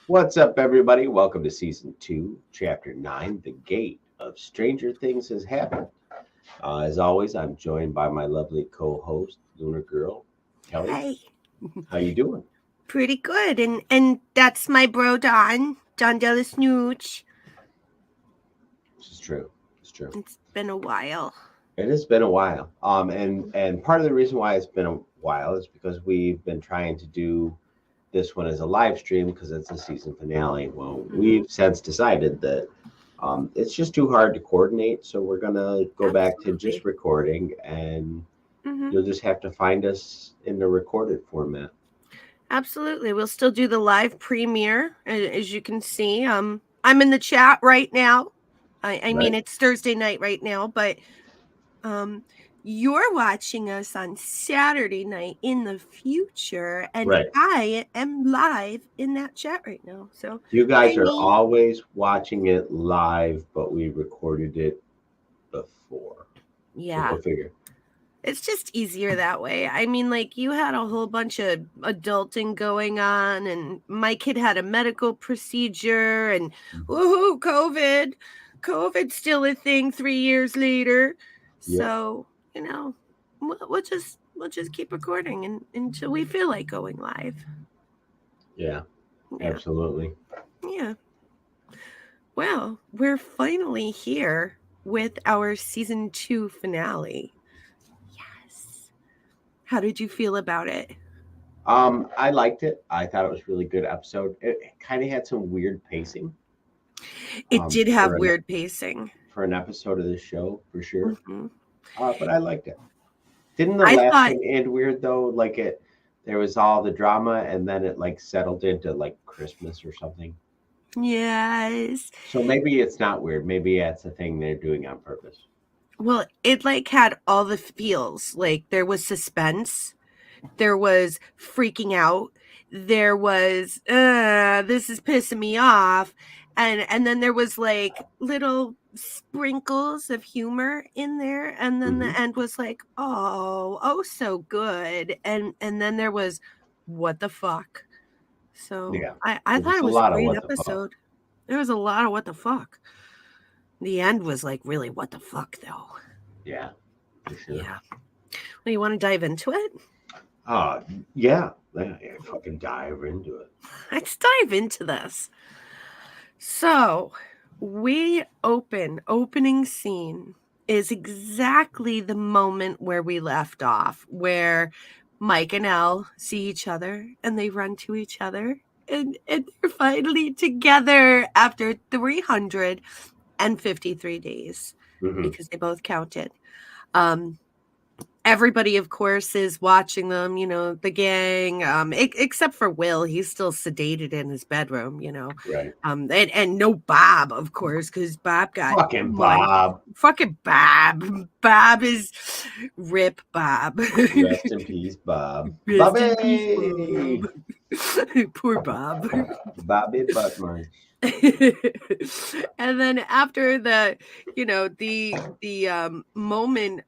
What's up, everybody? Welcome to Season 2, Chapter 9, The Gate of Stranger Things Has Happened. As always, I'm joined by my lovely co-host, Lunar Girl, Kelly. Hi. How you doing? Pretty good. And that's my bro, Don Della Snooch. It's true. It's true. It's been a while. It has been a while. And part of the reason why it's been a while is because we've been trying to do this one as a live stream because it's a season finale. Well, we've since decided that it's just too hard to coordinate, so we're gonna go back to just recording, and you'll just have to find us in the recorded format. Absolutely. We'll still do the live premiere, as you can see. I'm in the chat right now. I mean, it's Thursday night right now, but you're watching us on Saturday night in the future, and I am live in that chat right now. So you guys are always watching it live, but we recorded it before. Yeah. So go figure. It's just easier that way. I mean, like, you had a whole bunch of adulting going on, and my kid had a medical procedure, and woohoo, COVID's still a thing 3 years later. Yep. So, you know, we'll just keep recording until we feel like going live. Yeah, absolutely. Yeah. Well, we're finally here with our season 2 finale. Yes. How did you feel about it? I liked it. I thought it was a really good episode. It kind of had some weird pacing. It did have weird pacing. For an episode of this show, for sure. But I liked it. Didn't the last one end weird, though? Like, there was all the drama, and then it, like, settled into, like, Christmas or something? Yes. So maybe it's not weird. Maybe that's a thing they're doing on purpose. Well, it, like, had all the feels. Like, there was suspense. There was freaking out. There was, this is pissing me off. And then there was, like, little sprinkles of humor in there. And then the end was like, oh, so good. And then there was, what the fuck? So yeah, I thought it was a great episode. There was a lot of what the fuck. The end was like, really, what the fuck, though? Yeah, for sure. Yeah. Well, you want to dive into it? Yeah. Fucking dive into it. Let's dive into this. So, opening scene is exactly the moment where we left off, where Mike and Elle see each other and they run to each other, and they're finally together after 353 days because they both counted. Everybody, of course, is watching them, you know, the gang, except for Will. He's still sedated in his bedroom, you know. Right. And no Bob, of course, because Bob got... Fucking Bob. Bob is... Rip Bob. Rest in peace, Bob. Bobby! Poor Bob. Bobby Buckman. And then after the moment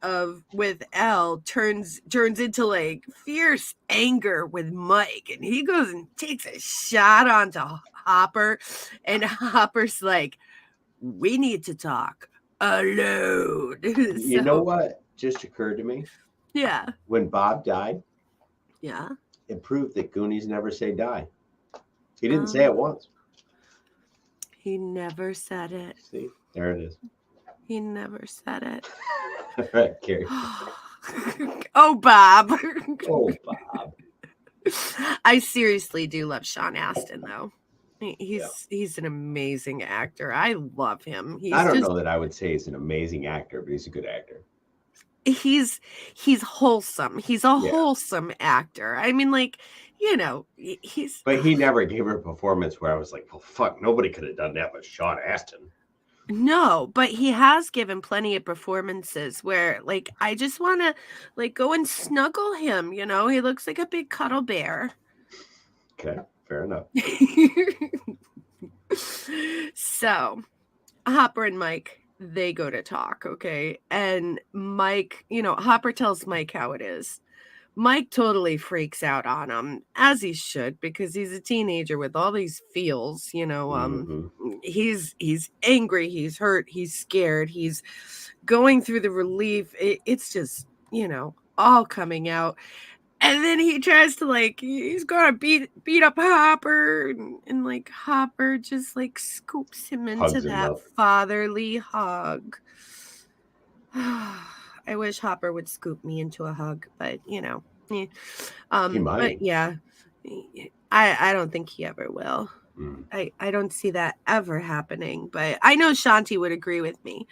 with Elle turns into like fierce anger with Mike, and he goes and takes a shot onto Hopper, and Hopper's like, we need to talk alone. You know what just occurred to me? Yeah. When Bob died, yeah, it proved that Goonies never say die. He didn't say it once. He never said it. See, there it is. He never said it. All right, Carrie. Oh, Bob. Oh, Bob. I seriously do love Sean Astin, though. Yeah. He's an amazing actor. I love him. I He's don't just know that I would say he's an amazing actor, but he's a good actor. he's he's wholesome. He's a Yeah. wholesome actor. I mean, like, you know, he's But he never gave a performance where I was like, well, fuck, nobody could have done that but Sean Astin. no, but he has given plenty of performances where, like, I just want to, like, go and snuggle him. You know, he looks like a big cuddle bear. Okay, fair enough. So, Hopper and Mike, they go to talk, okay? And Mike, you know, Hopper tells Mike how it is. Mike totally freaks out on him, as he should, because he's a teenager with all these feels, you know. Mm-hmm. He's angry, he's hurt, he's scared, he's going through the relief. It's just, you know, all coming out. And then he tries to, like, he's gonna beat up Hopper, and like Hopper just like scoops him into Hugs him that up. fatherly hug. I wish Hopper would scoop me into a hug, but you know, He but might. yeah, I don't think he ever will. Mm. I don't see that ever happening, but I know Shanti would agree with me.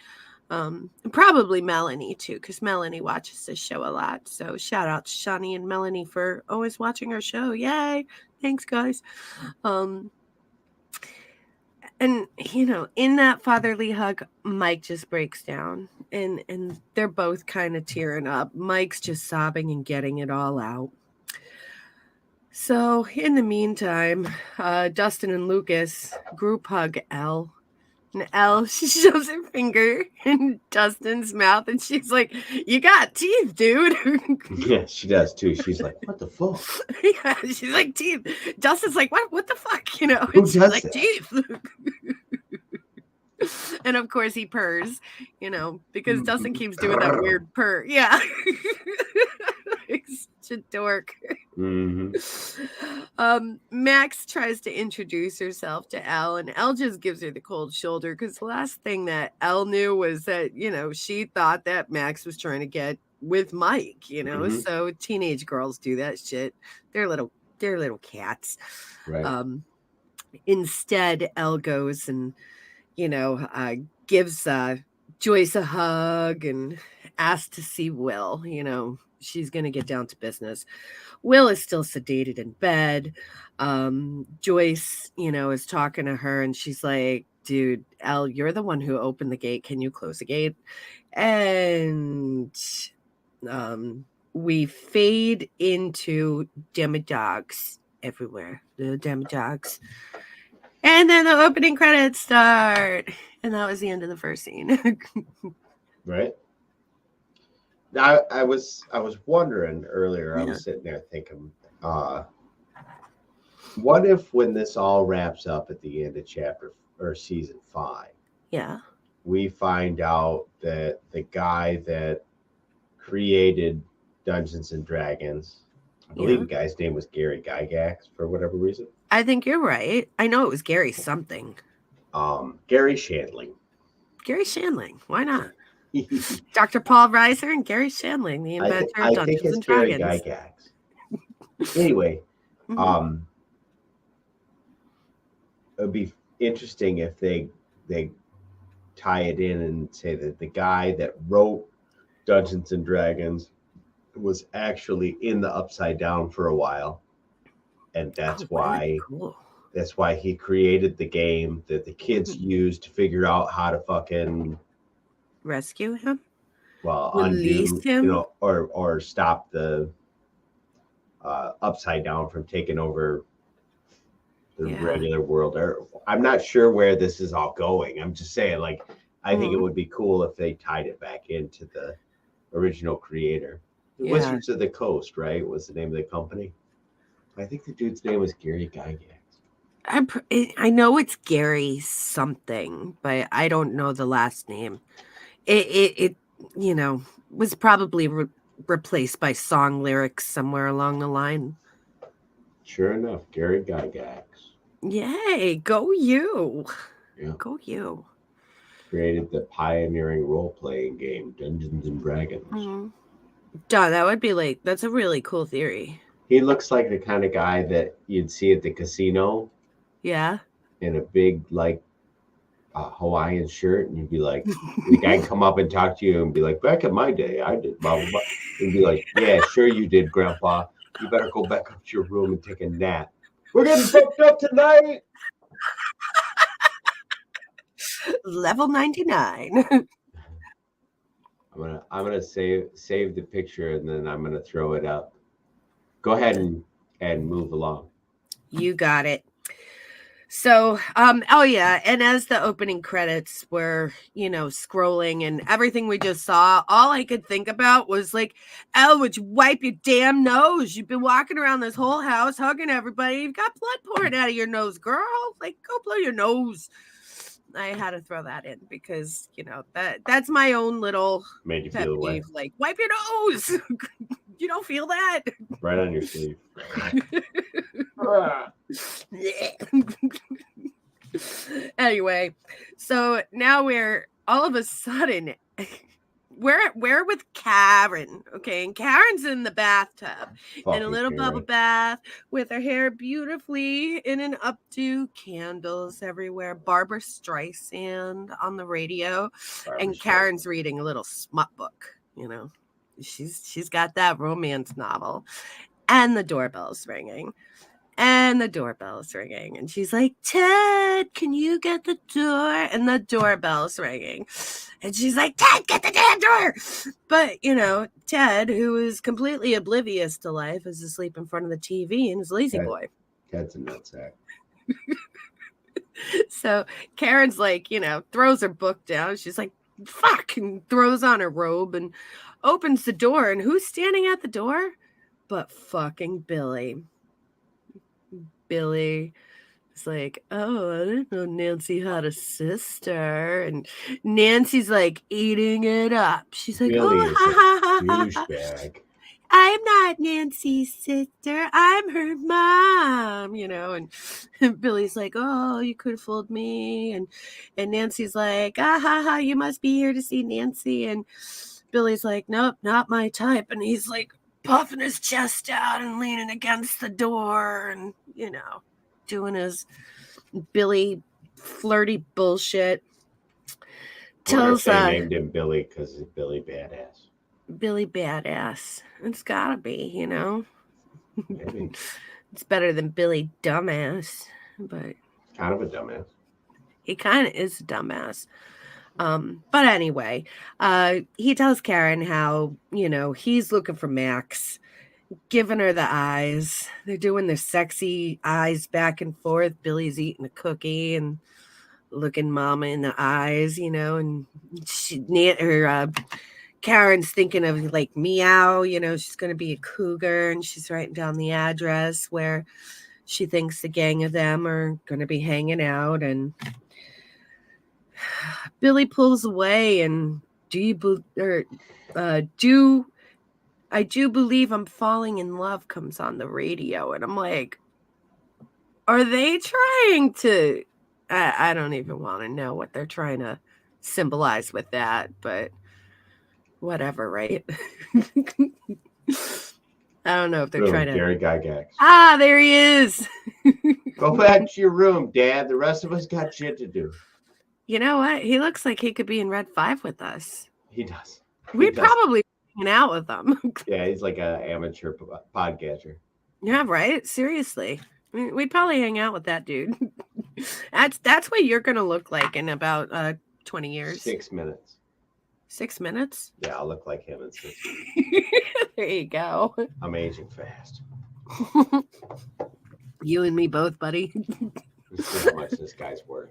Probably Melanie too, because Melanie watches this show a lot. So shout out to Shawnee and Melanie for always watching our show. Yay! Thanks, guys. And you know, in that fatherly hug, Mike just breaks down, and they're both kind of tearing up. Mike's just sobbing and getting it all out. So in the meantime, Dustin and Lucas group hug Elle. And Elle, she shoves her finger in Dustin's mouth and she's like, "You got teeth, dude." Yeah, she does too. She's like, what the fuck? Yeah, she's like, "Teeth." Dustin's like, "What the fuck?" You know, Who and she's does like, that? "Teeth." And of course he purrs, you know, because Dustin keeps doing that weird purr. Yeah. He's such a dork. Mm-hmm. Max tries to introduce herself to Elle, and Elle just gives her the cold shoulder because the last thing that Elle knew was that, you know, she thought that Max was trying to get with Mike, you know. Mm-hmm. So teenage girls do that shit. They're little cats. Right. Instead, Elle goes and, you know, gives Joyce a hug and asks to see Will. You know, she's going to get down to business. Will is still sedated in bed. Joyce, you know, is talking to her and she's like, "Dude, Elle, you're the one who opened the gate. Can you close the gate?" And we fade into demagogues everywhere. The demagogues. And then the opening credits start. And that was the end of the first scene. Right. I was wondering earlier. I was sitting there thinking, what if when this all wraps up at the end of chapter or season 5, Yeah. we find out that the guy that created Dungeons and Dragons, I believe the guy's name was Gary Gygax for whatever reason. I think you're right. I know it was Gary something. Gary Shandling. Gary Shandling. Why not? Dr. Paul Reiser and Gary Shandling, the inventor of Dungeons and Dragons. Gary Gygax. Anyway, it would be interesting if they tie it in and say that the guy that wrote Dungeons and Dragons was actually in the Upside Down for a while, and that's why he created the game that the kids used to figure out how to fucking rescue him. Well, release undo him, you know, or stop the Upside Down from taking over the regular world. Or I'm not sure where this is all going. I'm just saying, like, I think it would be cool if they tied it back into the original creator. Wizards of the Coast, right? Was the name of the company. I think the dude's name was Gary Gygax. I know it's Gary something, but I don't know the last name. It you know, was probably replaced by song lyrics somewhere along the line. Sure enough, Gary Gygax. Yay, go you. Yeah. Go you. Created the pioneering role-playing game Dungeons and Dragons. Mm-hmm. Duh, that would be like, that's a really cool theory. He looks like the kind of guy that you'd see at the casino. Yeah. in a big like Hawaiian shirt, and you'd be like, the guy come up and talk to you and be like, back in my day, I did blah blah blah. And be like, yeah, sure you did, Grandpa. You better go back up to your room and take a nap. We're getting fucked up tonight. Level 99. I'm gonna save the picture, and then I'm gonna throw it up. Go ahead and move along. You got it. So, oh yeah, and as the opening credits were, scrolling and everything we just saw, all I could think about was like, "Elle, would you wipe your damn nose? You've been walking around this whole house hugging everybody. You've got blood pouring out of your nose, girl. Like, go blow your nose." I had to throw that in because that's my own little Made you feel away. Like, wipe your nose. You don't feel that? Right on your sleeve. Anyway, so now we're all of a sudden we're with Karen, okay, and Karen's in the bathtub in a little bubble bath with her hair beautifully in an updo, candles everywhere, Barbara Streisand on the radio, and Karen's reading a little smut book. She's got that romance novel, and the doorbell's ringing. And she's like, "Ted, can you get the door?" And the doorbell's ringing. And she's like, "Ted, get the damn door!" But, Ted, who is completely oblivious to life, is asleep in front of the TV and is lazy boy. Ted's a nutsack. So Karen's like, throws her book down. She's like, "Fuck," and throws on her robe and opens the door. And who's standing at the door? But fucking Billy. Billy is like, "Oh, I didn't know Nancy had a sister." And Nancy's like eating it up. She's like, Billy "Oh, ha ha ha ha. Douchebag. I'm not Nancy's sister. I'm her mom." And Billy's like, "Oh, you could have fooled me." And Nancy's like, "Ah ha ha, you must be here to see Nancy." And Billy's like, "Nope, not my type." And he's like puffing his chest out and leaning against the door and, doing his Billy flirty bullshit. Tells they named him Billy because he's Billy Badass. Billy Badass. It's gotta be, Maybe. It's better than Billy Dumbass, but kind of a dumbass. He kind of is a dumbass. But anyway, he tells Karen how, he's looking for Max, giving her the eyes. They're doing their sexy eyes back and forth. Billy's eating a cookie and looking Mama in the eyes, and Karen's thinking of like meow, she's going to be a cougar, and she's writing down the address where she thinks the gang of them are going to be hanging out. And Billy pulls away, and I do believe I'm falling in love comes on the radio. And I'm like, are they trying to, I don't even want to know what they're trying to symbolize with that, but whatever, right? I don't know if they're trying to. Gary Gygax. Ah, there he is. Go back to your room, Dad. The rest of us got shit to do. You know what? He looks like he could be in Red 5 with us. He does. We'd probably hang out with him. Yeah, he's like an amateur podcaster. Yeah, right? Seriously. We'd probably hang out with that dude. That's what you're going to look like in about 20 years. 6 minutes. 6 minutes? Yeah, I'll look like him in 6 minutes. There you go. I'm aging fast. You and me both, buddy. Let's see how much this guy's worth.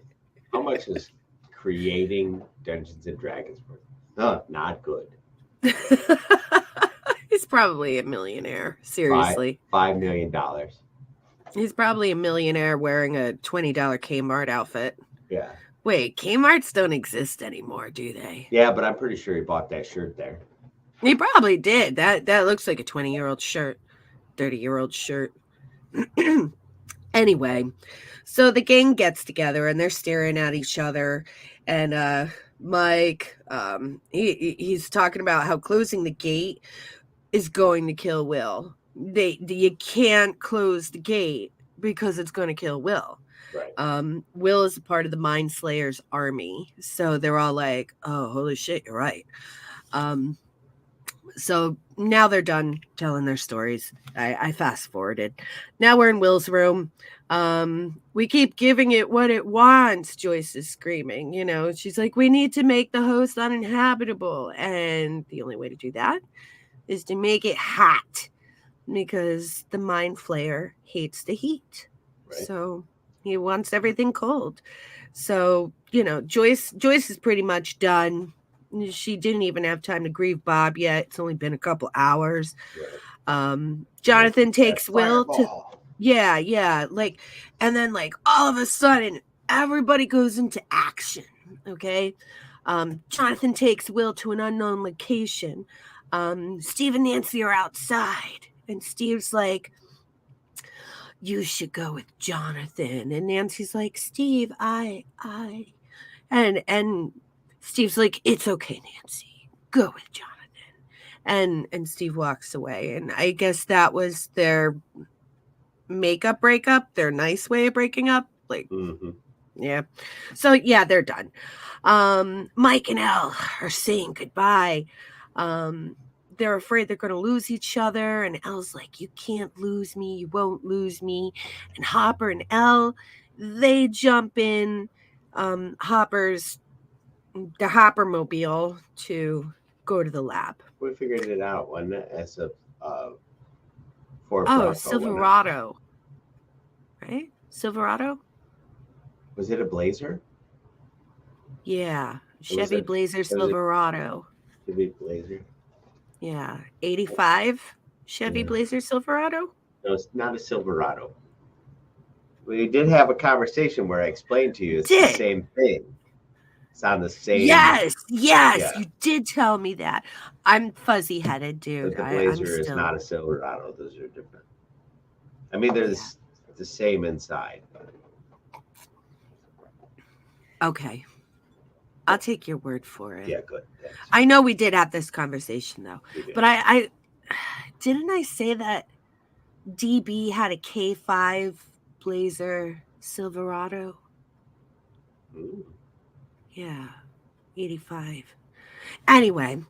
How much is creating Dungeons and Dragons worth? Oh, not good. He's probably a millionaire. Seriously. $5 million. He's probably a millionaire wearing a $20 Kmart outfit. Yeah. Wait, Kmarts don't exist anymore, do they? Yeah, but I'm pretty sure he bought that shirt there. He probably did. That looks like a 20-year-old shirt, 30-year-old shirt. Anyway, so the gang gets together and they're staring at each other. And Mike, he's talking about how closing the gate is going to kill Will. You can't close the gate because it's going to kill Will. Right. Will is a part of the Mind Slayers army. So they're all like, oh, holy shit, you're right. Um, so now they're done telling their stories. I fast forwarded. Now we're in Will's room. We keep giving it what it wants, Joyce is screaming. You know, she's like, we need to make the host uninhabitable. And the only way to do that is to make it hot because the Mind Flayer hates the heat. Right. So he wants everything cold. So, you know, Joyce is pretty much done. She didn't even have time to grieve Bob yet. It's only been a couple hours. Right. Jonathan takes Will to Fireball. yeah, like, and then like all of a sudden everybody goes into action. Okay. Jonathan takes Will to an unknown location. Steve and Nancy are outside, and Steve's like, you should go with Jonathan. And Nancy's like, Steve, and Steve's like, it's okay, Nancy. Go with Jonathan. And Steve walks away. And I guess that was their makeup breakup, their nice way of breaking up. Like, yeah. So yeah, they're done. Mike and Elle are saying goodbye. They're afraid they're going to lose each other. And Elle's like, you can't lose me. You won't lose me. And Hopper and Elle, they jump in Hopper's, the Hopper mobile to go to the lab. We figured it out, wasn't it? As a Ford Oh, Bronco, Silverado. Right? Silverado? Was it a Blazer? Yeah. Chevy Blazer Silverado. Chevy Blazer. Yeah. 85 Chevy Blazer Silverado? No, it's not a Silverado. We did have a conversation where I explained to you it's the same thing. It's on the same. Yes, yeah. You did tell me that. I'm fuzzy headed, dude. But the Blazer is not a Silverado. Those are different. I mean, they're the same inside. Okay. I'll take your word for it. Yeah, good. Thanks. I know we did have this conversation though, but I didn't I say that DB had a K5 Blazer Silverado? Ooh. Yeah, 85. Anyway,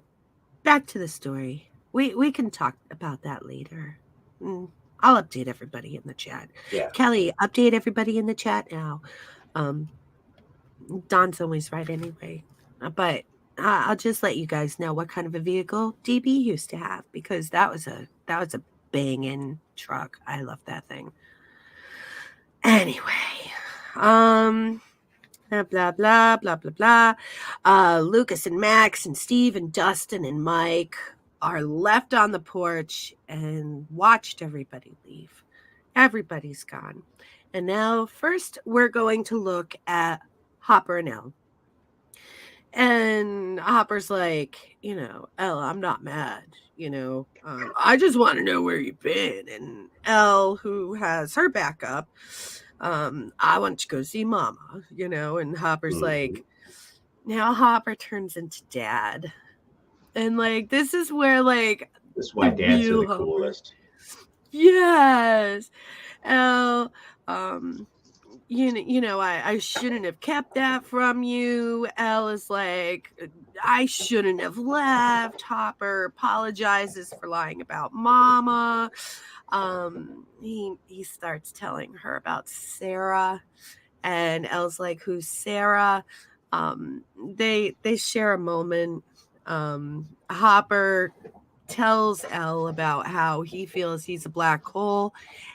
back to the story. We can talk about that later. I'll update everybody in the chat. Yeah. Kelly, update everybody in the chat now. Don's always right anyway. But I'll just let you guys know what kind of a vehicle DB used to have, because that was a banging truck. I love that thing. Anyway, blah blah blah blah blah blah. Lucas and Max and Steve and Dustin and Mike are left on the porch and watched everybody leave. Everybody's gone. And now first we're going to look at Hopper and Elle. And Hopper's like, you know, Elle, I'm not mad. You know, I just want to know where you've been. And Elle, who has her backup, I want to go see Mama, you know. And Hopper's like, now Hopper turns into Dad. And like, this is where like, this is why dads are the coolest. Yes. Elle, you know, I shouldn't have kept that from you. Elle is like, I shouldn't have left. Hopper apologizes for lying about Mama. He starts telling her about Sarah, and Elle's like, who's Sarah? They share a moment. Hopper tells Elle about how he feels he's a black hole,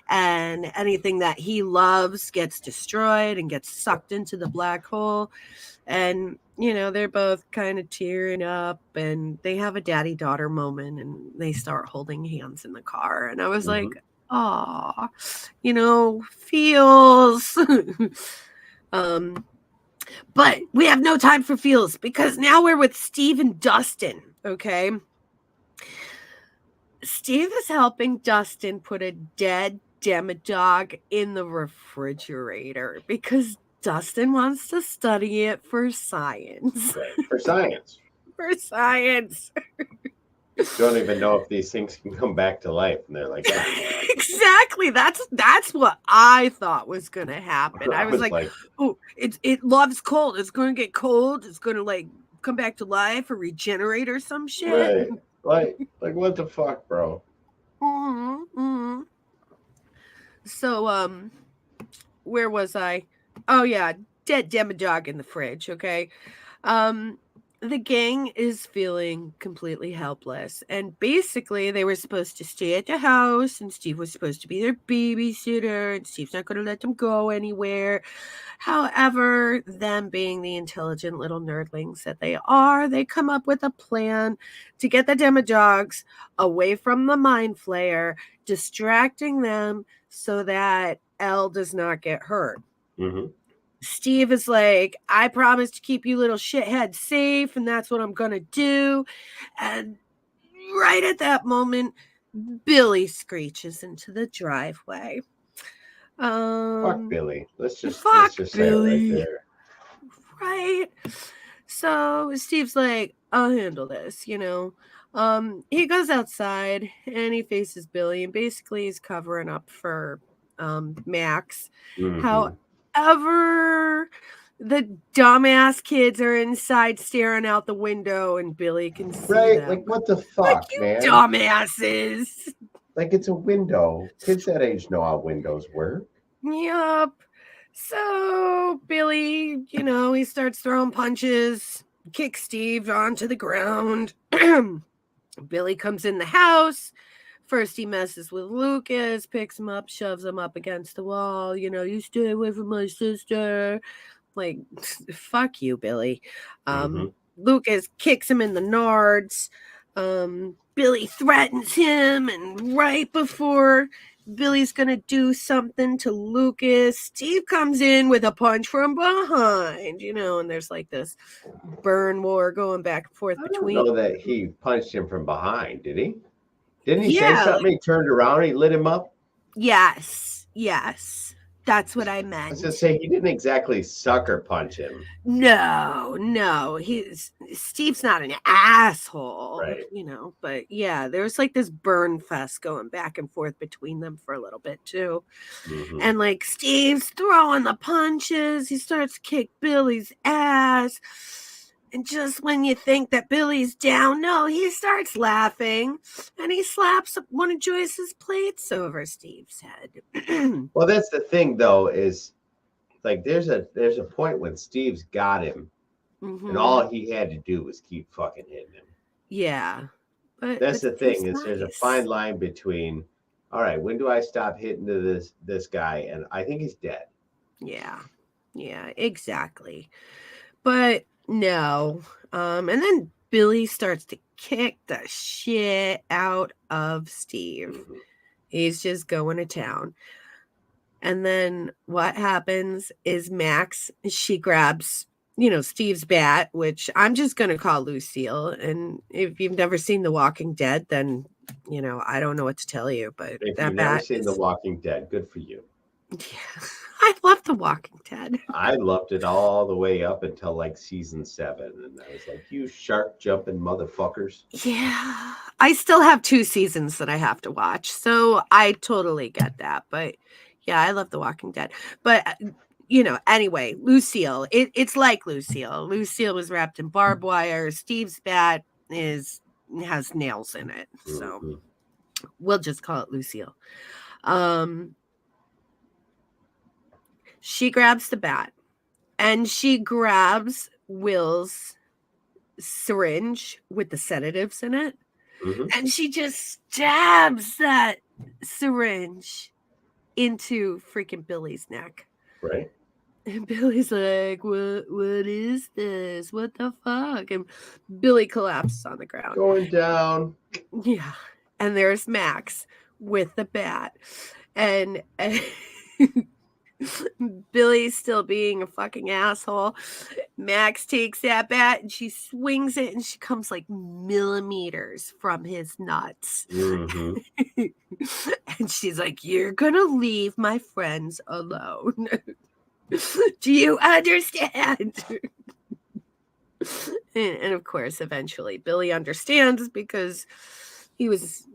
and anything that he loves gets destroyed and gets sucked into the black hole. And you know, they're both kind of tearing up, and they have a daddy-daughter moment, and they start holding hands in the car. And I was like, "Aw, you know, feels." But we have no time for feels, because now we're with Steve and Dustin. Okay. Steve is helping Dustin put a dead Demodog in the refrigerator because Dustin wants to study it for science. Right, for science. For science. Don't even know if these things can come back to life. And they're like, yeah. Exactly. That's what I thought was gonna happen. I I was was like, like, oh, it loves cold. It's gonna get cold. It's gonna like come back to life or regenerate or some shit. right. Like what the fuck, bro? Mm-hmm. So where was I? Oh yeah, dead demodog in the fridge, okay? Um the gang is feeling completely helpless, and basically they were supposed to stay at the house, and Steve was supposed to be their babysitter, and Steve's not going to let them go anywhere. However, them being the intelligent little nerdlings that they are, they come up with a plan to get the demodogs away from the mind flayer, distracting them so that Elle does not get hurt. Mm-hmm. Steve is like, I promise to keep you little shitheads safe, and that's what I'm gonna do. And right at that moment, Billy screeches into the driveway. Fuck Billy. Let's Fuck just say it right Billy. there. Right. So Steve's like, I'll handle this, you know. He goes outside and he faces Billy, and basically he's covering up for Max. Mm-hmm. However, the dumbass kids are inside staring out the window, and Billy can see Right? Like them. what the Like, fuck, you man? dumbasses. Like it's a window. Kids that age know how windows work. Yup. So Billy, you know, he starts throwing punches, kicks Steve onto the ground. Billy comes in the house. First, he messes with Lucas, picks him up, shoves him up against the wall. You know, you stay away from my sister. Like, fuck you, Billy. Mm-hmm. Lucas kicks him in the nards. Billy threatens him, and right before Billy's gonna do something to Lucas, Steve comes in with a punch from behind, you know, and there's like this burn war going back and forth I don't between. know that he punched him from behind, did he? Didn't he say Yeah, something? He turned around, he lit him up. yes. That's what I I was gonna meant. say he didn't exactly sucker punch him. No, he's Steve's not an asshole, Right. you know, but yeah, there's like this burn fest going back and forth between them for a little bit too. Mm-hmm. And like Steve's throwing the punches, he starts to kick Billy's ass. And just when you think that Billy's down, no, he starts laughing and he slaps one of Joyce's plates over Steve's head. Well, that's the thing though, is like there's a point when Steve's got him, and Mm-hmm. all he had to do was keep fucking hitting him. Yeah. That's But the Steve's thing, is there's a fine nice. line between, all right, when do I stop hitting to this guy? And I think he's dead. Yeah, exactly. But no. And then Billy starts to kick the shit out of Steve. Mm-hmm. He's just going to town. And then what happens is Max, she grabs, you know, Steve's bat, which I'm just going to call Lucille. And if you've never seen The Walking Dead, then, you know, I don't know what to tell you, but If you've that never bat seen The is, Walking Dead, good for you. yeah, I love The Walking Dead. I loved it all the way up until like season 7, and I was like, "You shark jumping motherfuckers!" Yeah, I still have 2 seasons that I have to watch, so I totally get that, but yeah, I love The Walking Dead, but, you know, anyway, Lucille, it's like Lucille. Lucille was wrapped in barbed wire, Steve's bat has nails in it, so Mm-hmm. we'll just call it Lucille. Um, she grabs the bat, and she grabs Will's syringe with the sedatives in it. Mm-hmm. And she just stabs that syringe into freaking Billy's neck. Right. And Billy's like, what is this? What the fuck? And Billy collapses on the ground. Going down. Yeah. And there's Max with the bat. And Billy's still being a fucking asshole. Max takes that bat and she swings it, and she comes like millimeters from his nuts. Mm-hmm. And she's like, you're gonna leave my friends alone. Do you understand? And of course, eventually Billy understands because he was,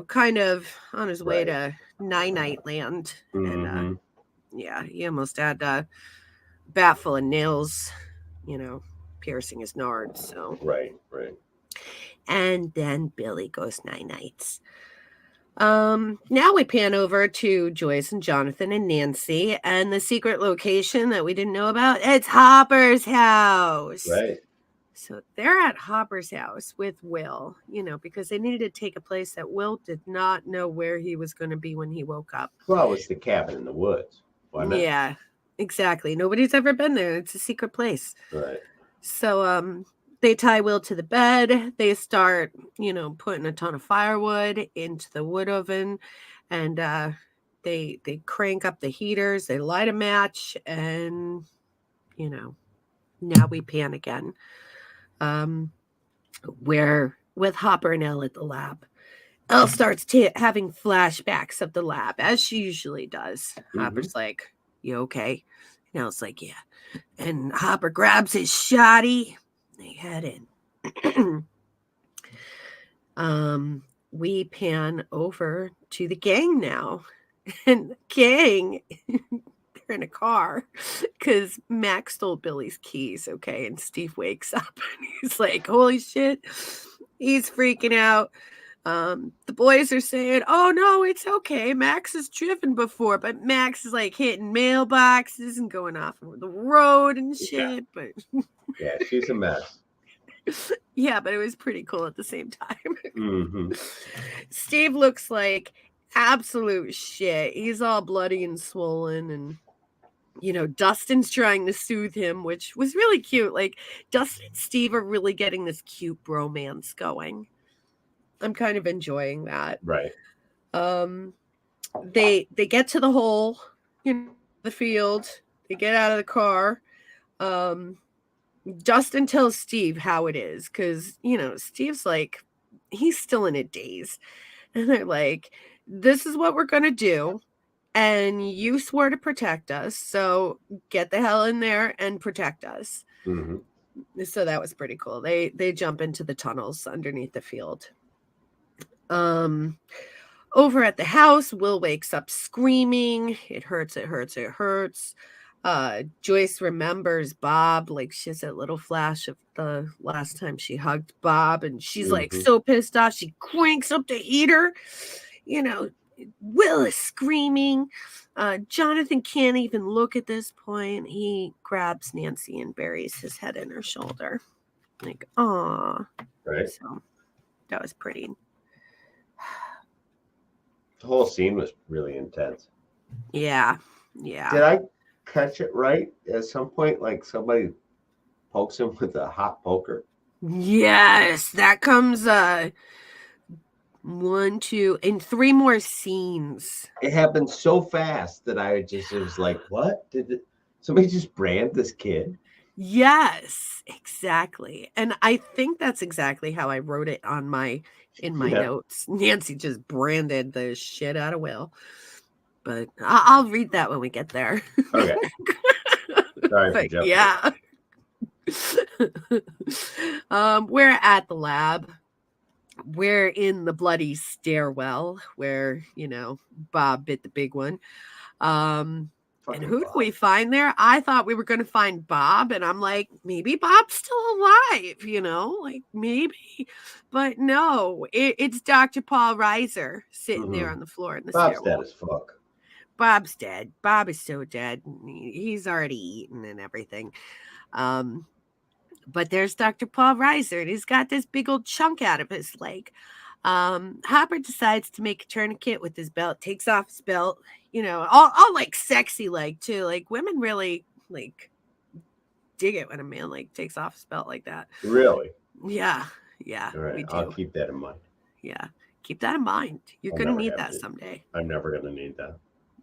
kind of on his way Right. to Night Land. And Mm-hmm. yeah, he almost had a bat full of nails, piercing his nards. So, Right. Right. and then Billy goes nights. Now we pan over to Joyce and Jonathan and Nancy and the secret location that we didn't know about. It's Hopper's house. Right. So they're at Hopper's house with Will, because they needed to take a place that Will did not know where he was going to be when he woke up. Well, it's the cabin in the woods. Wasn't it? Yeah, exactly. Nobody's ever been there. It's a secret place. Right. So they tie Will to the bed. They start, putting a ton of firewood into the wood oven, and they crank up the heaters. They light a match, and now we pan again. Where with Hopper and Elle at the lab. Elle starts having flashbacks of the lab, as she usually does. Mm-hmm. Hopper's like, "You okay?" And Elle's like, "Yeah." And Hopper grabs his shotty. They head in. We pan over to the gang now. And the gang, they're in a car because Max stole Billy's keys, okay? And Steve wakes up and he's like, holy shit. He's freaking out. The boys are saying, oh no, it's okay. Max has driven before, but Max is like hitting mailboxes and going off over the road and shit. Yeah. But Yeah, she's a mess. yeah, but it was pretty cool at the same time. Mm-hmm. Steve looks like absolute shit. He's all bloody and swollen, and Dustin's trying to soothe him, which was really cute. Like Dustin and Steve are really getting this cute bromance going. I'm kind of enjoying that. Right. They get to the hole, the field. They get out of the car. Dustin tells Steve how it is because Steve's like, he's still in a daze, and they're like, this is what we're gonna do, and you swore to protect us, so get the hell in there and protect us. Mm-hmm. So that was pretty cool. They jump into the tunnels underneath the field. Over at the house, Will wakes up screaming. It hurts. Joyce remembers Bob, like she has that little flash of the last time she hugged Bob, and she's like so pissed off. She cranks up the heater. Will is screaming. Jonathan can't even look at this point. He grabs Nancy and buries his head in her shoulder. Like, aw. Right. So that was pretty. The whole scene was really intense. Yeah. Did I catch it right? At some point, like somebody pokes him with a hot poker? Yes, that comes 1, 2, and 3 more scenes. It happened so fast that it was like, what? Somebody just brand this kid? Yes, exactly. And I think that's exactly how I wrote it in my notes. Nancy just branded the shit out of Will. But I'll read that when we get there. Okay. Sorry for jumping. Yeah. We're at the lab. We're in the bloody stairwell where, Bob bit the big one. And who do we find there? I thought we were going to find Bob, and I'm like, maybe Bob's still alive, like maybe. But no, it's Dr. Paul Reiser sitting there on the floor in the Bob's stairwell. dead as fuck. Bob's dead. Bob is so dead. He's already eaten and everything. But there's Dr. Paul Reiser, and he's got this big old chunk out of his leg. Hopper decides to make a tourniquet with his belt, takes off his belt, all like sexy like too. Like women really like dig it when a man like takes off his belt like that. Really? Yeah. All right, I'll keep that in mind. Yeah, keep that in mind. You're gonna need that someday. I'm never gonna need that.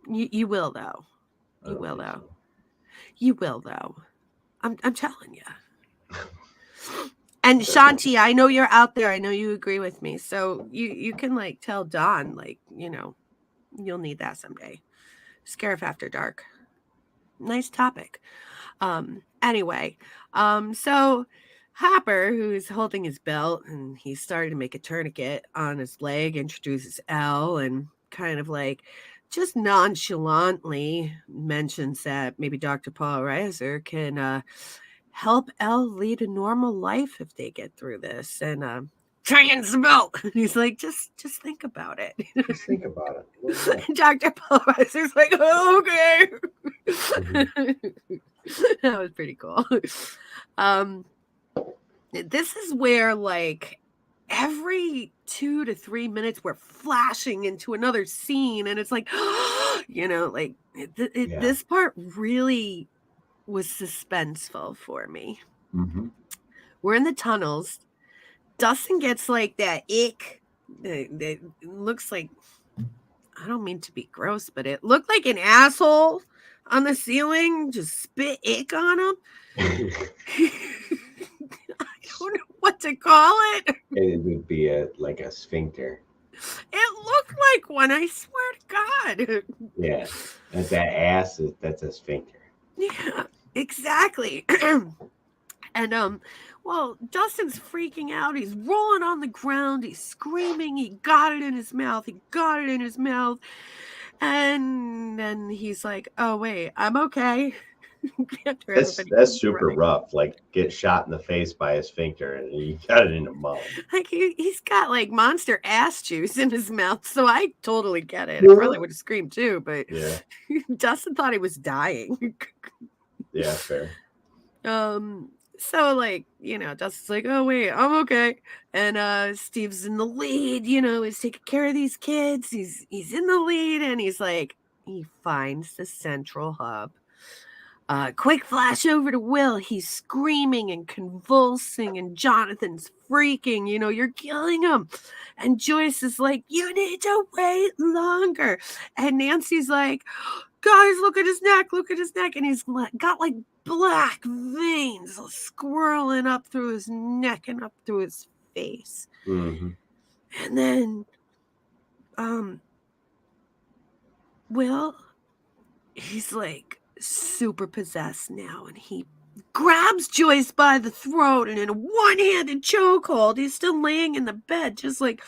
You will though. You will though. So. You will though. I'm telling you. And Shanti, I know you're out there. I know you agree with me. So you can like tell Dawn, like, you'll need that someday. Scarif After Dark. Nice topic. Anyway, so Hopper, who's holding his belt and he's starting to make a tourniquet on his leg, introduces Elle and kind of like just nonchalantly mentions that maybe Dr. Paul Reiser can help Elle lead a normal life if they get through this. And try getting some milk. And he's like, just think about it. Just think about it. Dr. Paul Reiser's like, oh, okay. That was pretty cool. This is where like every 2 to 3 minutes we're flashing into another scene and it's like like this part really was suspenseful for me. Mm-hmm. We're in the tunnels. Dustin gets like that ick that looks like, I don't mean to be gross, but it looked like an asshole on the ceiling, just spit ick on him. I don't know what to call it. It would be like a sphincter. It looked like one, I swear to God. Yeah, that ass that's a sphincter. Yeah, exactly. And well, Dustin's freaking out. He's rolling on the ground. He's screaming. He got it in his mouth. He got it in his mouth. And then he's like, "Oh wait, I'm okay." That's super rough. Like get shot in the face by a sphincter and he got it in the mouth. Like he's got like monster ass juice in his mouth, so I totally get it. I probably would have screamed too, but yeah. Dustin thought he was dying. Yeah, fair. So like, Dustin's like, oh wait, I'm okay. And Steve's in the lead, he's taking care of these kids. He's in the lead and he's like, he finds the central hub. Quick flash over to Will. He's screaming and convulsing, and Jonathan's freaking, you're killing him. And Joyce is like, you need to wait longer. And Nancy's like, guys, look at his neck. And he's got like black veins squirreling up through his neck and up through his face. Mm-hmm. And then, Will, he's like super possessed now, and he grabs Joyce by the throat and in a one-handed chokehold, he's still laying in the bed, just like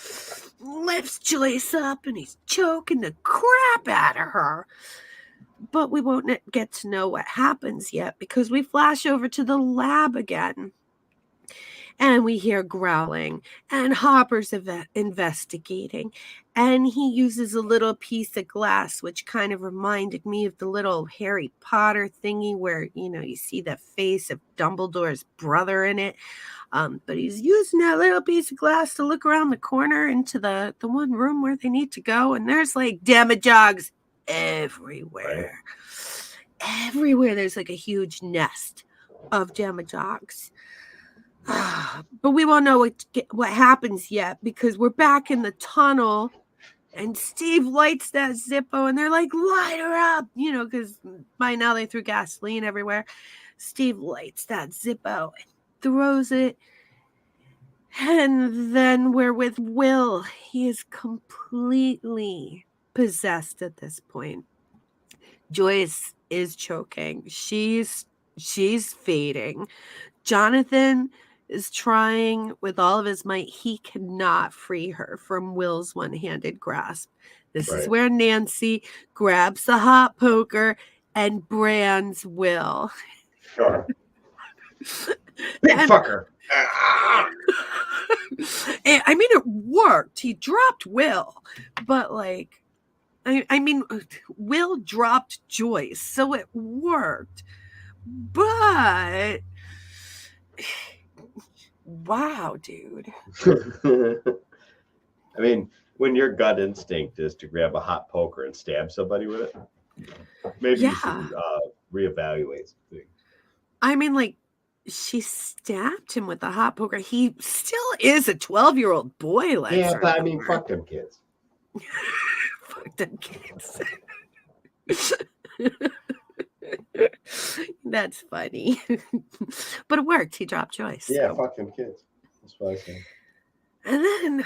lifts Joyce up and he's choking the crap out of her. But we won't get to know what happens yet because we flash over to the lab again. And we hear growling, and Hopper's investigating, and he uses a little piece of glass, which kind of reminded me of the little Harry Potter thingy where, you see the face of Dumbledore's brother in it. But he's using that little piece of glass to look around the corner into the one room where they need to go, and there's like demagogues everywhere. Right. Everywhere there's like a huge nest of demagogues. But we won't know what happens yet because we're back in the tunnel and Steve lights that Zippo and they're like, light her up, because by now they threw gasoline everywhere. Steve lights that Zippo and throws it. And then we're with Will. He is completely possessed at this point. Joyce is choking. She's fading. Jonathan is trying with all of his might. He cannot free her from Will's one-handed grasp. This is where Nancy grabs the hot poker and brands Will. Sure. Big fucker. I mean, it worked. He dropped Will, but like, I mean, Will dropped Joyce, so it worked. But wow, dude. I mean, when your gut instinct is to grab a hot poker and stab somebody with it, maybe you should reevaluate something. I mean, like, she stabbed him with a hot poker. He still is a 12-year-old boy. But I mean, fuck them kids. Fuck them kids. That's funny. But it worked. He dropped Joyce. Yeah, fuck them kids. That's what I say. And then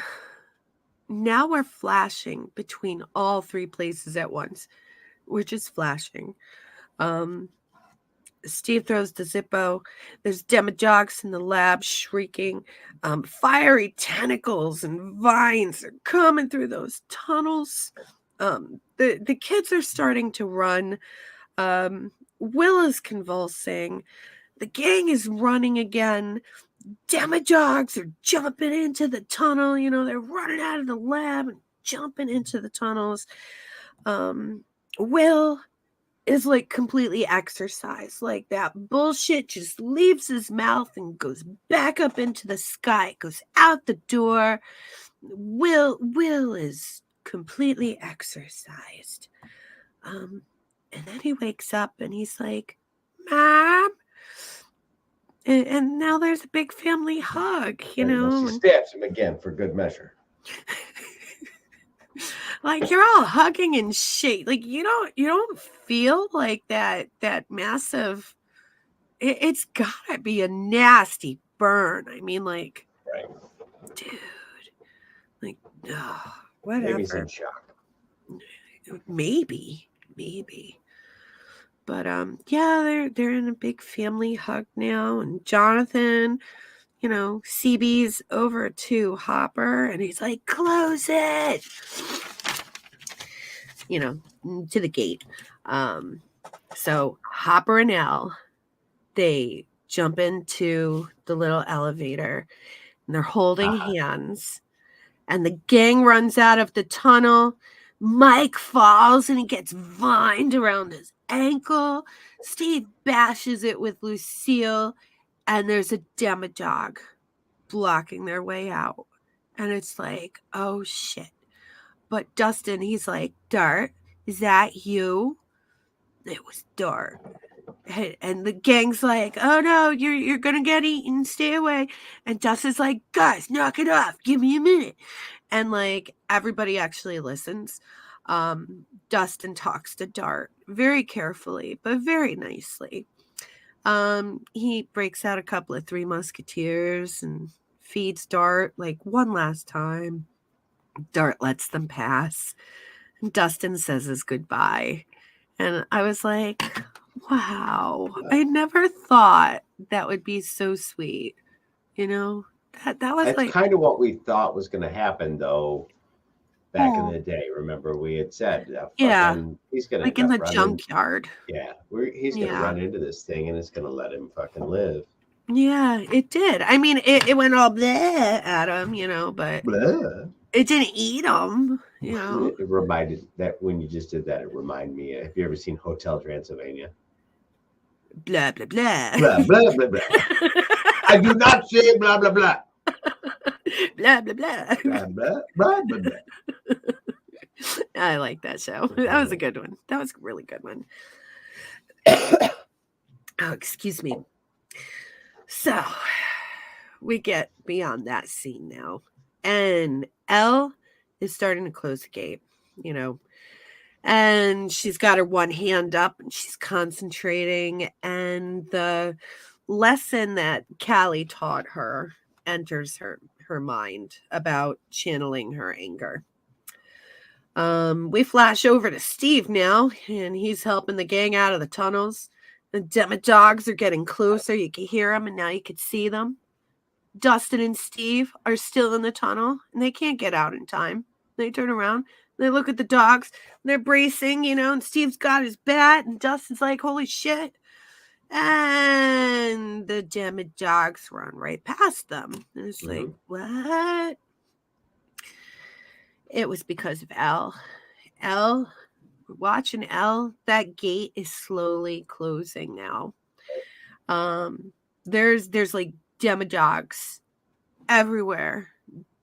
now we're flashing between all three places at once. We're just flashing. Steve throws the Zippo. There's demagogues in the lab shrieking. Fiery tentacles and vines are coming through those tunnels. The kids are starting to run. Will is convulsing. The gang is running again. Demagogues are jumping into the tunnel. They're running out of the lab and jumping into the tunnels. Will is like completely exercised. Like that bullshit just leaves his mouth and goes back up into the sky. It goes out the door. Will is completely exercised. And then he wakes up and he's like, Mom. And now there's a big family hug, She stabs him again for good measure. Like you're all hugging and shake. Like you don't feel like that massive. It's gotta be a nasty burn. I mean, like, right, dude, like, whatever. Maybe he's in shock. Maybe. But yeah, they're in a big family hug now, and Jonathan, CB's over to Hopper, and he's like, close it, to the gate. So Hopper and Elle, they jump into the little elevator, and they're holding hands, and the gang runs out of the tunnel. Mike falls and he gets vined around his ankle. Steve bashes it with Lucille, and there's a demodog blocking their way out. And it's like, oh shit. But Dustin, he's like, Dart, is that you? It was Dart. And the gang's like, oh no, you're gonna get eaten, stay away. And Dustin's like, guys, knock it off, give me a minute. And like everybody actually listens. Dustin talks to Dart very carefully, but very nicely. He breaks out a couple of Three Musketeers and feeds Dart like one last time. Dart lets them pass. And Dustin says his goodbye. And I was like, wow, I never thought that would be so sweet. That was That's like kind of what we thought was going to happen, though. Back in the day, remember we had said, he's going to like in the junkyard. He's going to run into this thing, and it's going to let him fucking live. Yeah, it did. I mean, it went all bleh at him, but Bleh. It didn't eat him, It reminded that when you just did that, it reminded me. Have you ever seen Hotel Transylvania? Blah blah blah. Blah blah blah blah. I do not say blah blah blah. Blah blah blah. Blah blah blah blah blah. I like that show. That was a good one. That was a really good one. Oh, excuse me. So we get beyond that scene now. And Elle is starting to close the gate, and she's got her one hand up and she's concentrating. And the lesson that Callie taught her enters her mind about channeling her anger. We flash over to Steve now, and he's helping the gang out of the tunnels. The demodogs are getting closer. You can hear them, and now you can see them. Dustin and Steve are still in the tunnel, and they can't get out in time. They turn around, they look at the dogs, they're bracing, and Steve's got his bat, and Dustin's like, holy shit. And the demodogs run right past them. And it's like, what? It was because of Elle. Elle, watching Elle, that gate is slowly closing now. There's like demodogs everywhere.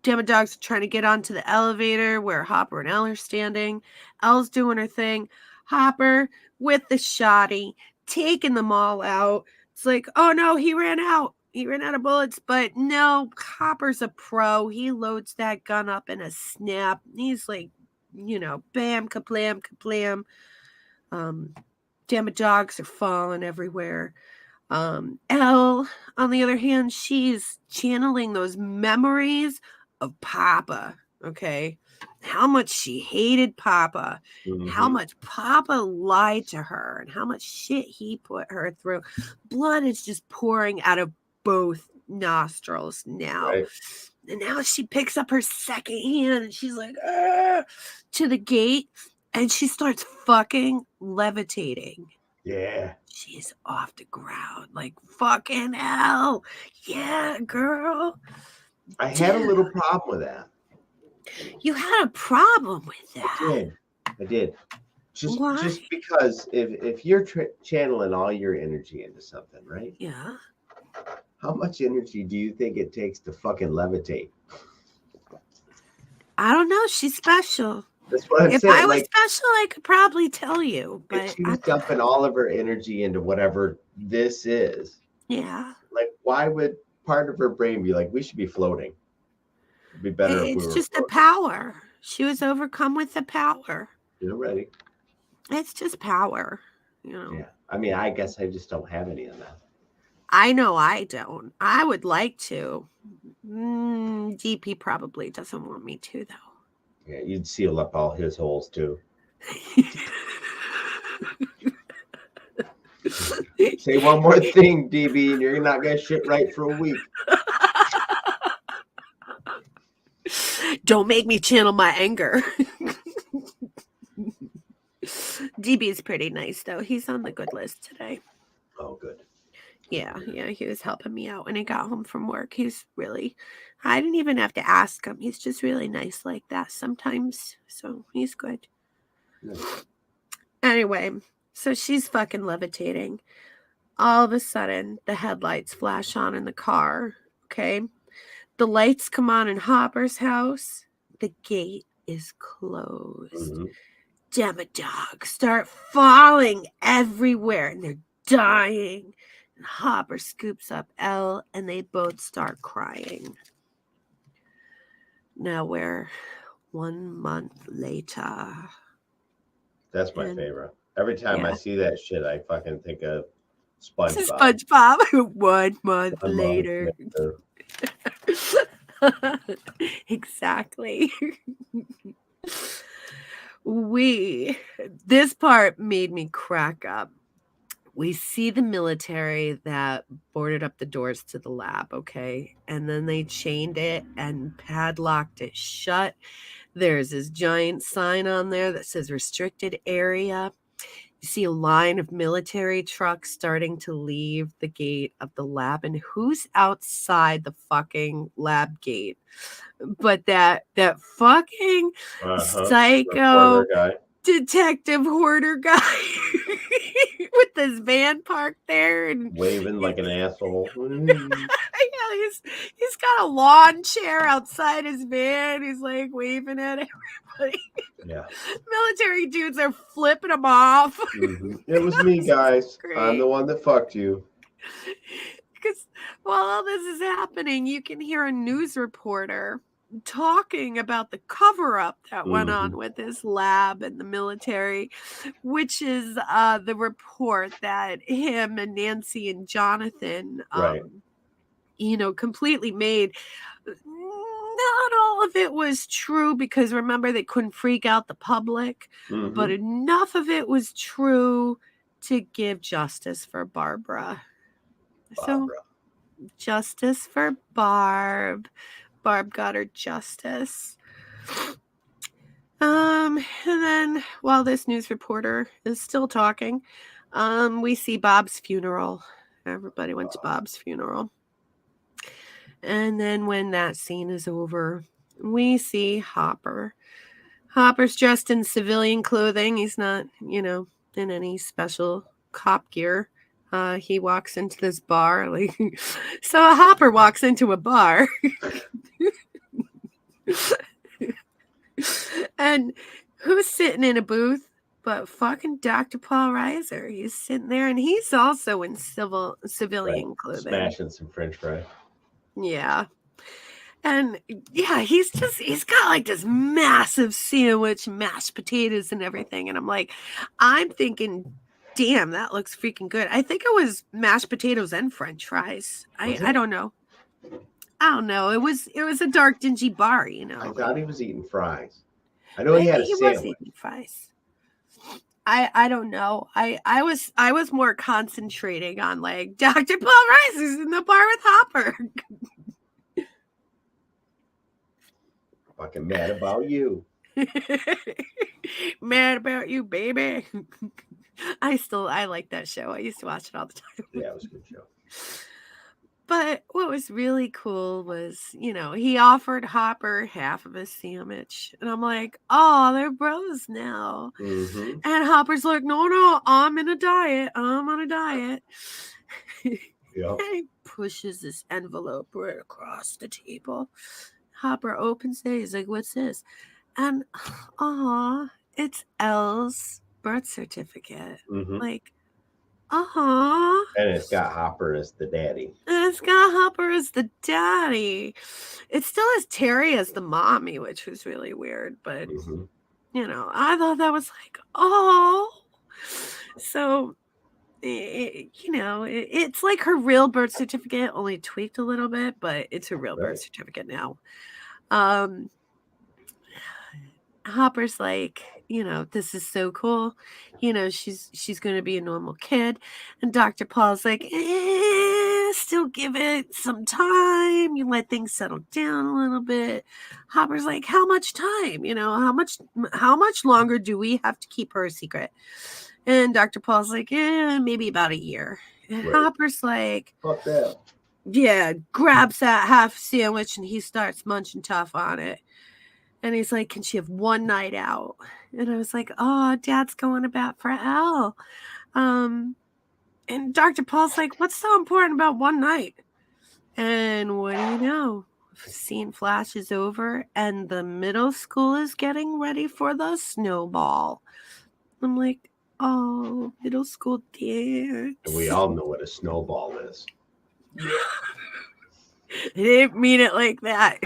Demodogs are trying to get onto the elevator where Hopper and Elle are standing. Elle's doing her thing. Hopper with the shotty, taking them all out. It's like, oh no, he ran out. He ran out of bullets, but no, Hopper's a pro. He loads that gun up in a snap. He's like, bam, kablam, kablam. Demodogs are falling everywhere. Elle, on the other hand, she's channeling those memories of Papa, okay? how much she hated Papa, how Mm-hmm. much Papa lied to her, and how much shit he put her through. Blood is just pouring out of both nostrils now. Right. And now she picks up her second hand and she's like, "Argh," to the gate, and she starts fucking levitating. Yeah. She's off the ground like fucking hell. Yeah, girl. I had a Dude, little problem with that. you had a problem with I that. did. I did. Why? Just because if you're channeling all your energy into something, right? Yeah. How much energy do you think it takes to fucking levitate? I don't know. She's special. That's what I'm If I saying. was Like, special, I could probably tell you, if but she was dumping all of her energy into whatever this is, yeah. like, why would part of her brain be like, we should be floating? It'd be better if we It's were just the floating. power. She was overcome with the power. You know, ready? It's just power, you know. Yeah. I mean, I guess I just don't have any of that. I know I don't. I would like to. DP probably doesn't want me to, though. Yeah, you'd seal up all his holes too. Say one more thing, DB, and you're not gonna shit right for a week. Don't make me channel my anger. DB is pretty nice, though. He's on the good list today. Oh, good. Yeah, he was helping me out when he got home from work. I didn't even have to ask him. He's just really nice like that sometimes. So he's good. Nice. Anyway, so she's fucking levitating. All of a sudden, the headlights flash on in the car. Okay. The lights come on in Hopper's house. The gate is closed. Mm-hmm. Demodogs start falling everywhere and they're dying. And Hopper scoops up Elle and they both start crying. Now we're 1 month later. That's my favorite. Every time I see that shit, I fucking think of SpongeBob. SpongeBob. 1 month later. Exactly. This part made me crack up. We see the military that boarded up the doors to the lab, okay? And then they chained it and padlocked it shut. There's this giant sign on there that says restricted area. You see a line of military trucks starting to leave the gate of the lab. And who's outside the fucking lab gate? But that fucking psycho detective hoarder guy with his van parked there and waving like an asshole. Yeah, he's got a lawn chair outside his van. He's like waving at everybody. Yeah. Military dudes are flipping him off. Mm-hmm. It was me, guys. I'm the one that fucked you. Because while all this is happening, you can hear a news reporter talking about the cover-up that went on with his lab and the military, which is the report that him and Nancy and Jonathan completely made. Not all of it was true because remember they couldn't freak out the public, but enough of it was true to give justice for Barbara. So justice for Barb. Barb got her justice. And then while this news reporter is still talking, we see Bob's funeral. Everybody went to Bob's funeral. And then when that scene is over, we see Hopper. Hopper's dressed in civilian clothing. He's not, in any special cop gear. He walks into this bar. So a Hopper walks into a bar. And who's sitting in a booth but fucking Dr. Paul Reiser? He's sitting there and he's also in civilian clothing. Smashing some French fry. Yeah. And yeah, he's got like this massive sandwich, mashed potatoes and everything. And I'm thinking, damn, that looks freaking good. I think it was mashed potatoes and French fries. I don't know. I don't know. It was a dark, dingy bar, I thought he was eating fries. I know he Maybe had a he was sandwich. eating fries. I don't know. I was more concentrating on like Dr. Paul Rice is in the bar with Hopper. Fucking mad about you. Mad about you, baby. I like that show. I used to watch it all the time. Yeah, it was a good show. But what was really cool was, he offered Hopper half of his sandwich. And I'm like, oh, they're bros now. Mm-hmm. And Hopper's like, no, I'm in a diet. I'm on a diet. Yep. And he pushes this envelope right across the table. Hopper opens it. He's like, what's this? And, it's Elle's birth certificate. Mm-hmm. Like, And it's got Hopper as the daddy. And it's got Hopper as the daddy. It still has Terry as the mommy, which was really weird. But, Mm-hmm. I thought that was like, oh. So, it's like her real birth certificate, only tweaked a little bit, but it's her real birth certificate now. Hopper's like, this is so cool. She's going to be a normal kid. And Dr. Paul's like, still give it some time. You let things settle down a little bit. Hopper's like, how much time? How much longer do we have to keep her a secret? And Dr. Paul's like, maybe about a year. And Hopper's like, fuck that. Yeah, grabs that half sandwich and he starts munching tough on it. And he's like, can she have one night out? And I was like, oh, Dad's going to bat for Elle. And Dr. Paul's like, what's so important about one night? And what do you know? Scene flashes over and the middle school is getting ready for the snowball. I'm like, oh, middle school dance. And we all know what a snowball is. I didn't mean it like that.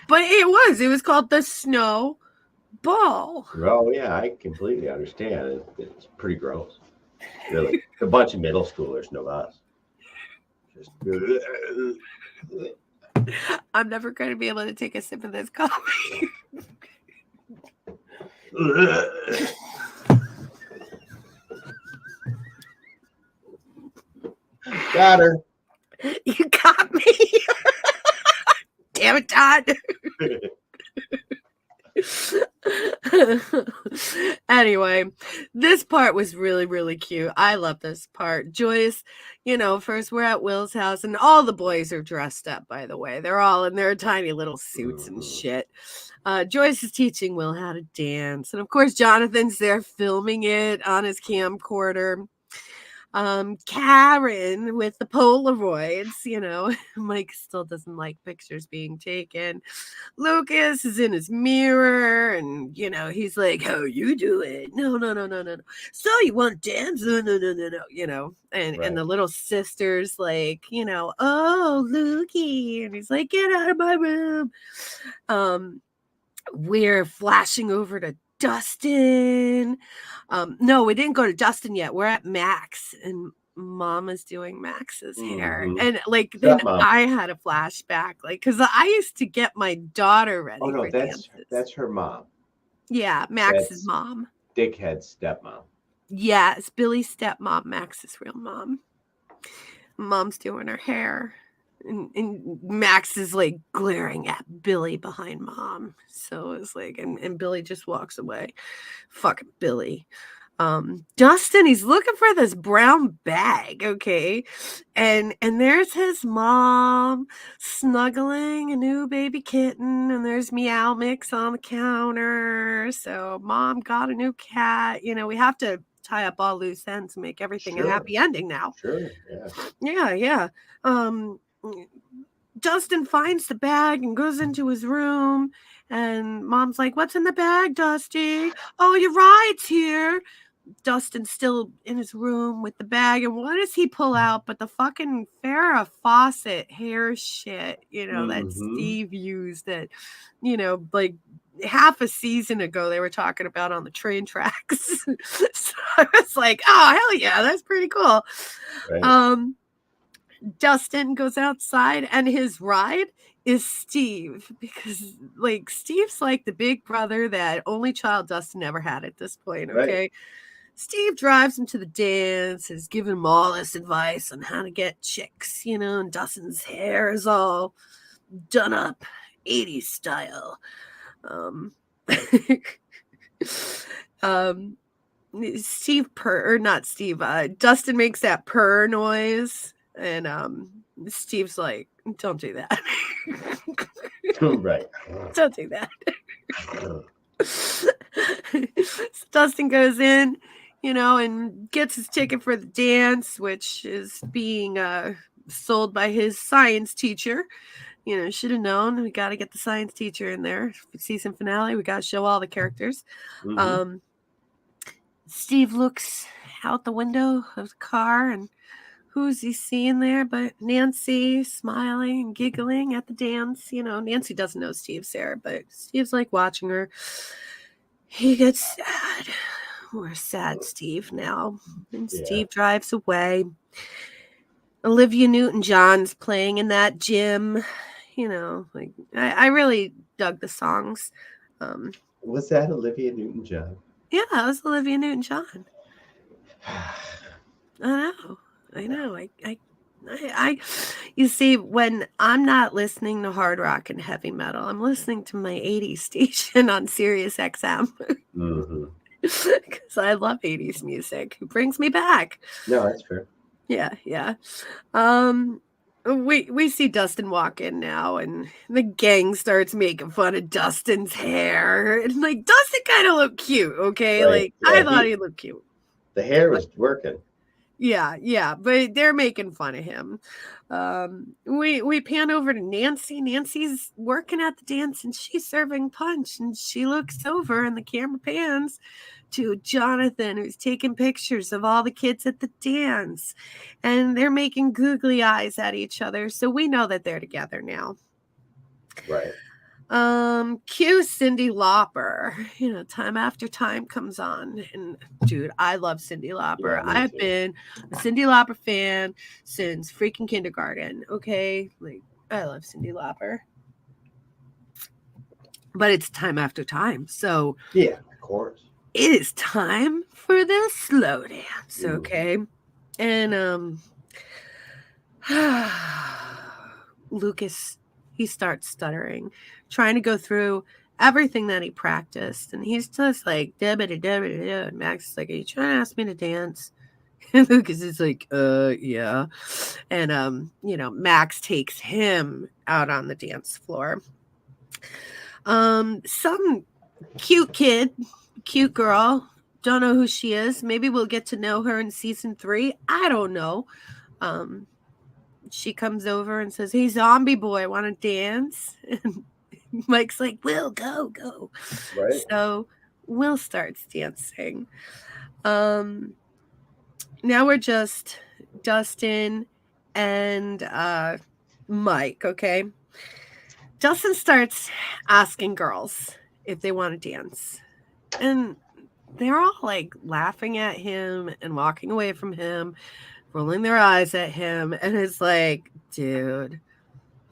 But it was called the snow ball. Oh yeah, I completely understand. It's pretty gross. Really, a bunch of middle schoolers know us. Just I'm never going to be able to take a sip of this coffee. Got her. You got me. Damn it, Todd. Anyway, this part was really, really cute. I love this part. Joyce, first we're at Will's house and all the boys are dressed up, by the way. They're all in their tiny little suits and shit. Joyce is teaching Will how to dance. And of course, Jonathan's there filming it on his camcorder. Karen with the Polaroids, Mike still doesn't like pictures being taken. Lucas is in his mirror and, he's like, how you do it? No. So you want to dance? No. And the little sister's like, oh, Lukey. And he's like, get out of my room. We're flashing over to Dustin. No, we didn't go to Dustin yet. We're at Max and Mom is doing Max's hair. And then I had a flashback, because I used to get my daughter ready. Oh no, for that's dances. her mom. Yeah, Max's mom. Dickhead's stepmom. Yeah, it's Billy's stepmom, Max's real mom. Mom's doing her hair. And Max is glaring at Billy behind Mom. So it's and Billy just walks away. Fucking Billy. Dustin, he's looking for this brown bag, okay? And there's his mom snuggling a new baby kitten, and there's Meow Mix on the counter. So Mom got a new cat. We have to tie up all loose ends and make everything a happy ending now. Sure, yeah. Yeah. Dustin finds the bag and goes into his room, and Mom's like, what's in the bag, Dusty? Oh, your ride's here. Dustin's still in his room with the bag, and what does he pull out but the fucking Farrah Fawcett hair shit, that Steve used that, half a season ago they were talking about on the train tracks. So I was like, oh, hell yeah, that's pretty cool. Right. Dustin goes outside and his ride is Steve, because like Steve's like the big brother that only child Dustin ever had at this point. Right. Okay. Steve drives him to the dance, is giving him all this advice on how to get chicks, and Dustin's hair is all done up 80s style. Um, um, Dustin makes that purr noise, and Steve's like, don't do that. Right. Don't do that. So Dustin goes in, and gets his ticket for the dance, which is being sold by his science teacher. Should have known. We got to get the science teacher in there. Season finale, we got to show all the characters. Mm-hmm. Steve looks out the window of the car, and who's he seeing there but Nancy, smiling and giggling at the dance. Nancy doesn't know Steve's there, but Steve's like watching her. He gets sad. We're sad, Steve, now. And Steve drives away. Olivia Newton-John's playing in that gym. I really dug the songs. Was that Olivia Newton-John? Yeah, it was Olivia Newton-John. I know. I you see, when I'm not listening to hard rock and heavy metal, I'm listening to my 80s station on Sirius XM. Mm-hmm. Because I love 80s music. It brings me back. No, that's fair. Yeah. We see Dustin walk in now, and the gang starts making fun of Dustin's hair. And like, Dustin kind of looked cute, okay? Right. Like, I thought he looked cute. The hair was working. Yeah, but they're making fun of him. We pan over to Nancy. Nancy's working at the dance, and she's serving punch, and she looks over, and the camera pans to Jonathan, who's taking pictures of all the kids at the dance, and they're making googly eyes at each other, so we know that they're together now. Right. Cue Cyndi Lauper. Time After Time comes on, and dude, I love Cyndi Lauper. Yeah, I've been a Cyndi Lauper fan since freaking kindergarten. Okay, like, I love Cyndi Lauper, but it's Time After Time, so yeah, of course, it is time for the slow dance. Okay, and Lucas, he starts stuttering, trying to go through everything that he practiced. And he's just like, and Max is like, are you trying to ask me to dance? And Lucas is like, yeah. And, Max takes him out on the dance floor. Some cute girl. Don't know who she is. Maybe we'll get to know her in season 3. I don't know. She comes over and says, hey, zombie boy, want to dance? And Mike's like, Will, go. Right. So Will starts dancing. Now we're just Dustin and Mike, okay? Dustin starts asking girls if they want to dance. And they're all like laughing at him and walking away from him, rolling their eyes at him, and it's like, dude,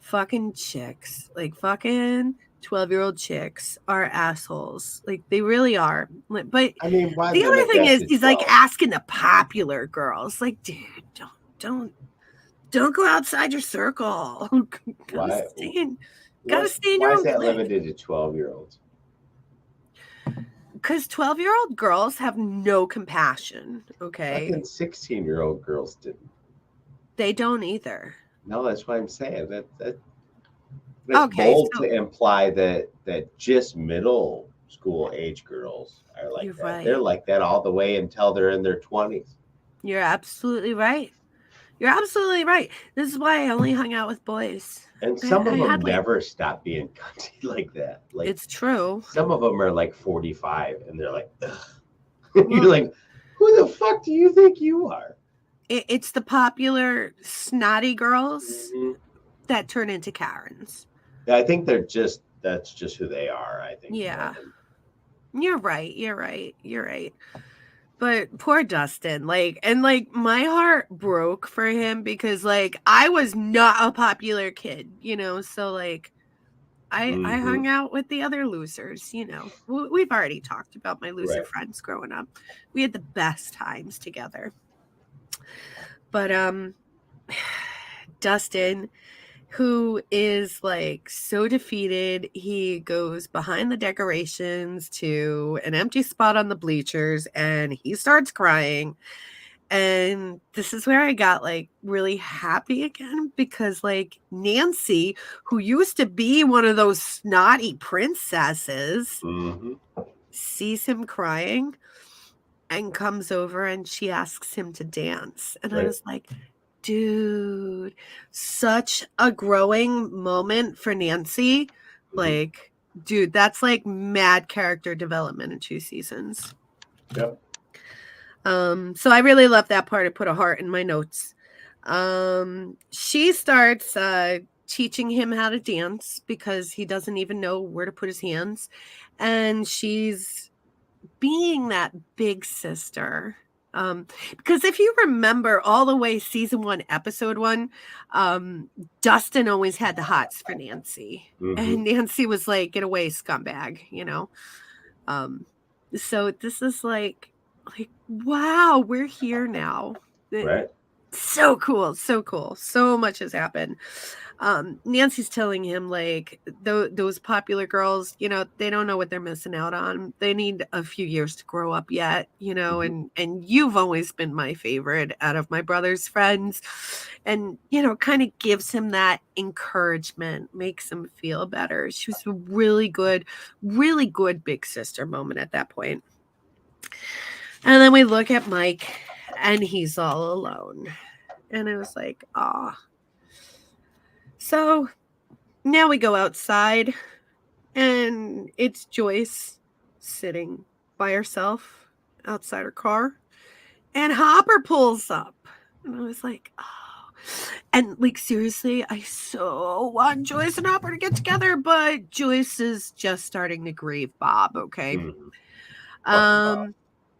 fucking chicks, like fucking 12-year-old chicks are assholes. Like, they really are. But I mean, why the other thing is, he's 12? like asking the popular girls, like, dude, don't go outside your circle. Gotta stay in your own. Why is that limited to 12-year-olds? Because 12-year-old girls have no compassion, okay? Fucking 16-year-old girls didn't. They don't either. No, that's what I'm saying. That's Okay, bold to imply that just middle school age girls are like You're that. right. They're like that all the way until they're in their 20s. You're absolutely right. This is why I only hung out with boys. And some of them never stop being cunty like that. Like, it's true. Some of them are like 45 and they're like, ugh. You're like, who the fuck do you think you are? It's the popular snotty girls that turn into Karens. Yeah, I think that's just who they are, I think. Yeah. You're right. But But poor Dustin, like, and like my heart broke for him because like I was not a popular kid, you know, so like I hung out with the other losers, you know. We've already talked about my loser friends growing up. We had the best times together. But Dustin, who is like so defeated, he goes behind the decorations to an empty spot on the bleachers and he starts crying. And this is where I got like really happy again because like Nancy, who used to be one of those snotty princesses, sees him crying and comes over and she asks him to dance. And I was like, dude, such a growing moment for Nancy. Like, dude, that's like mad character development in 2 seasons. Yep. So I really love that part. I put a heart in my notes. She starts teaching him how to dance because he doesn't even know where to put his hands. And she's being that big sister. Because if you remember all the way season 1, episode 1, Dustin always had the hots for Nancy. And Nancy was like, get away, scumbag, you know? So this is like, wow, we're here now. Right. So cool. So much has happened. Nancy's telling him like those popular girls, you know, they don't know what they're missing out on. They need a few years to grow up yet, you know, and you've always been my favorite out of my brother's friends. And, you know, kind of gives him that encouragement, makes him feel better. She was a really good big sister moment at that point. And then we look at Mike and he's all alone. And it was like, ah. So now we go outside and it's Joyce sitting by herself outside her car. And Hopper pulls up. And I was like, oh. And like, seriously, I so want Joyce and Hopper to get together, but Joyce is just starting to grieve Bob, okay?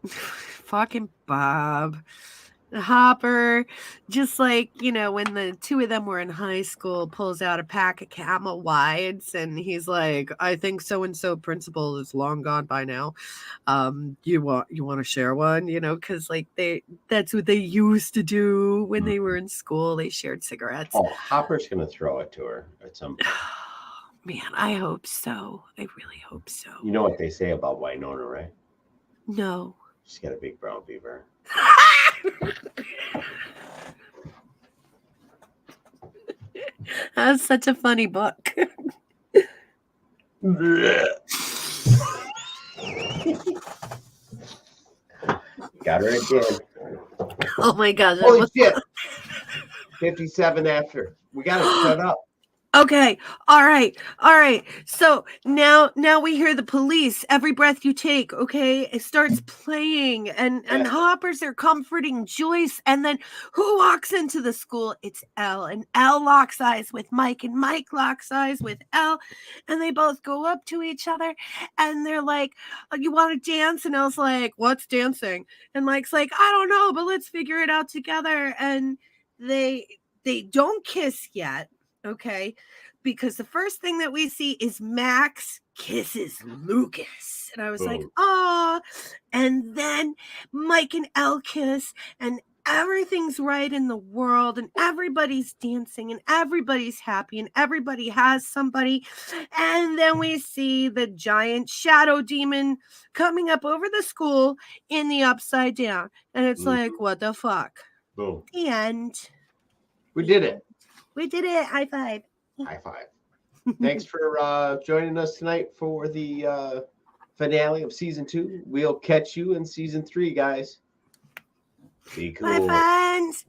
Fucking Bob. Hopper, just like, you know, when the 2 of them were in high school, pulls out a pack of Camel Whites and he's like, I think so-and-so principal is long gone by now. You want to share one, you know, because like that's what they used to do when they were in school. They shared cigarettes. Oh, Hopper's gonna throw it to her at some point. Man, I hope so. I really hope so. You know what they say about Winona, right? No. She's got a big brown beaver. That's such a funny book. Got her again. Oh my gosh. Holy shit. 57 after. We gotta shut up. Okay. All right. So now we hear the police. Every breath you take, okay, it starts playing and Hoppers are comforting Joyce. And then who walks into the school? It's Elle. And Elle locks eyes with Mike and Mike locks eyes with Elle. And they both go up to each other and they're like, oh, you want to dance? And Elle's like, what's dancing? And Mike's like, I don't know, but let's figure it out together. And they don't kiss yet. Okay, because the first thing that we see is Max kisses Lucas. And I was like, oh, and then Mike and Elle kiss and everything's right in the world and everybody's dancing and everybody's happy and everybody has somebody. And then we see the giant shadow demon coming up over the school in the upside down. And it's like, what the fuck? Boom. The end. We did it. We did it. High five. High five. Thanks for joining us tonight for the finale of season 2. We'll catch you in season 3, guys. Be cool. Bye, friends.